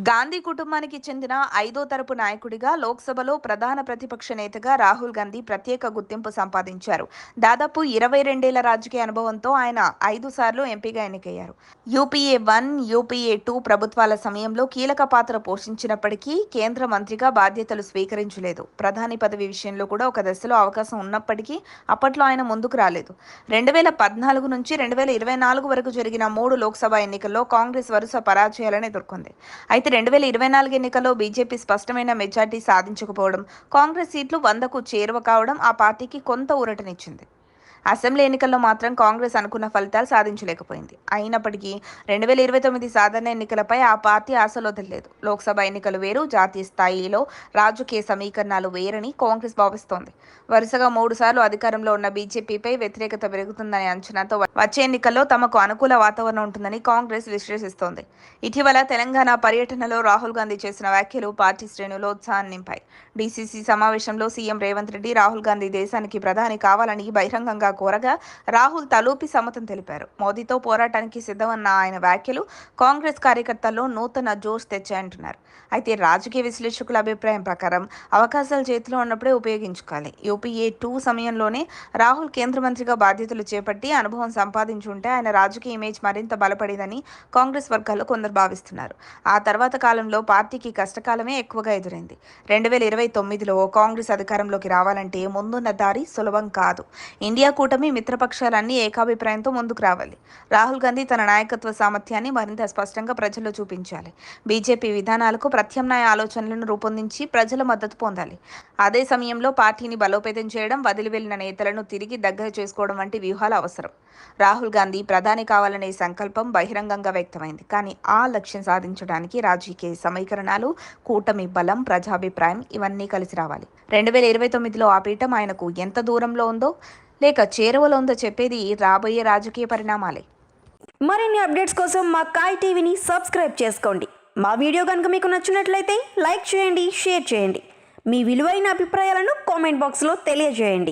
గాంధీ కుటుంబానికి చెందిన ఐదో తరపు నాయకుడిగా లోక్సభలో ప్రధాన ప్రతిపక్ష నేతగా రాహుల్ గాంధీ ప్రత్యేక గుర్తింపు సంపాదించారు. దాదాపు 22 ఏళ్ల రాజకీయ అనుభవంతో ఆయన 5 సార్లు ఎంపీగా ఎన్నికయ్యారు. యూపీఏ 1, యూపీఏ 2 ప్రభుత్వాల సమయంలో కీలక పాత్ర పోషించినప్పటికీ కేంద్ర మంత్రిగా బాధ్యతలు స్వీకరించలేదు. ప్రధాని పదవి విషయంలో కూడా ఒక దశలో అవకాశం ఉన్నప్పటికీ అప్పట్లో ఆయన ముందుకు రాలేదు. 2014 నుంచి 2024 వరకు జరిగిన 3 లోక్సభ ఎన్నికల్లో కాంగ్రెస్ వరుస పరాజయాలను ఎదుర్కొంది. అయితే 2024 ఎన్నికల్లో బీజేపీ స్పష్టమైన మెజార్టీ సాధించకపోవడం, కాంగ్రెస్ సీట్లు 100కు చేరువ కావడం ఆ పార్టీకి కొంత ఊరటనిచ్చింది. అసెంబ్లీ ఎన్నికల్లో మాత్రం కాంగ్రెస్ అనుకున్న ఫలితాలు సాధించలేకపోయింది. అయినప్పటికీ 2029 సాధారణ ఎన్నికలపై ఆ పార్టీ ఆశలు వదలలేదు. లోక్సభ ఎన్నికలు వేరు, జాతీయ స్థాయిలో రాజకీయ సమీకరణాలు వేరని కాంగ్రెస్ భావిస్తోంది. వరుసగా 3 సార్లు అధికారంలో ఉన్న బీజేపీపై వ్యతిరేకత పెరుగుతుందనే అంచనాతో వచ్చే ఎన్నికల్లో తమకు అనుకూల వాతావరణం ఉంటుందని కాంగ్రెస్ విశ్లేషిస్తోంది. ఇటీవల తెలంగాణ పర్యటనలో రాహుల్ గాంధీ చేసిన వ్యాఖ్యలు పార్టీ శ్రేణుల్లో ఉత్సాహాన్ని నింపాయి. డీసీసీ సమావేశంలో సీఎం రేవంత్ రెడ్డి రాహుల్ గాంధీ దేశానికి ప్రధాని కావాలని బహిరంగంగా కోరగా రాహుల్ తలూపి సమ్మతం తెలిపారు. మోదీతో పోరాటానికి సిద్ధమన్న ఆయన వ్యాఖ్యలు కాంగ్రెస్ కార్యకర్తల్లో నూతన జోష్ తెచ్చాయంటున్నారు. అయితే రాజకీయ విశ్లేషకుల అభిప్రాయం ప్రకారం అవకాశాలు చేతిలో ఉన్నప్పుడే ఉపయోగించుకోవాలి. యూపీఏ 2 సమయంలోనే రాహుల్ కేంద్ర మంత్రిగా బాధ్యతలు చేపట్టి అనుభవం సంపాదించుంటే ఆయన రాజకీయ ఇమేజ్ మరింత బలపడేదని కాంగ్రెస్ వర్గాల్లో కొందరు భావిస్తున్నారు. ఆ తర్వాత కాలంలో పార్టీకి కష్టకాలమే ఎక్కువగా ఎదురైంది. 2029లో కాంగ్రెస్ అధికారంలోకి రావాలంటే ముందున్న దారి సులభం కాదు. ఇండియా కూటమి మిత్రపక్షాలన్నీ ఏకాభిప్రాయంతో ముందుకు రావాలి. రాహుల్ గాంధీ తన నాయకత్వ సామర్థ్యాన్ని మరింత స్పష్టంగా ప్రజల్లో చూపించాలి. బీజేపీ విధానాలకు ప్రత్యామ్నాయ ఆలోచనలను రూపొందించి ప్రజల మద్దతు పొందాలి. అదే సమయంలో పార్టీని బలోపేతం చేయడం, వదిలి వెళ్లిన నేతలను తిరిగి దగ్గర చేసుకోవడం వంటి వ్యూహాలు అవసరం. రాహుల్ గాంధీ ప్రధాని కావాలనే సంకల్పం బహిరంగంగా వ్యక్తమైంది. కానీ ఆ లక్ష్యం సాధించడానికి రాజకీయ సమీకరణాలు, కూటమి బలం, ప్రజాభిప్రాయం ఇవన్నీ కలిసి రావాలి. 2029లో ఆ పీఠం ఆయనకు ఎంత దూరంలో ఉందో లేక చేరువలో ఉందో చెప్పేది రాబోయే రాజకీయ పరిణామాలే. మరిన్ని అప్డేట్స్ కోసం మా కాయ్ టీవీని సబ్స్క్రైబ్ చేసుకోండి. మా వీడియో కనుక మీకు నచ్చినట్లయితే లైక్ చేయండి, షేర్ చేయండి. మీ విలువైన అభిప్రాయాలను కామెంట్ బాక్స్లో తెలియజేయండి.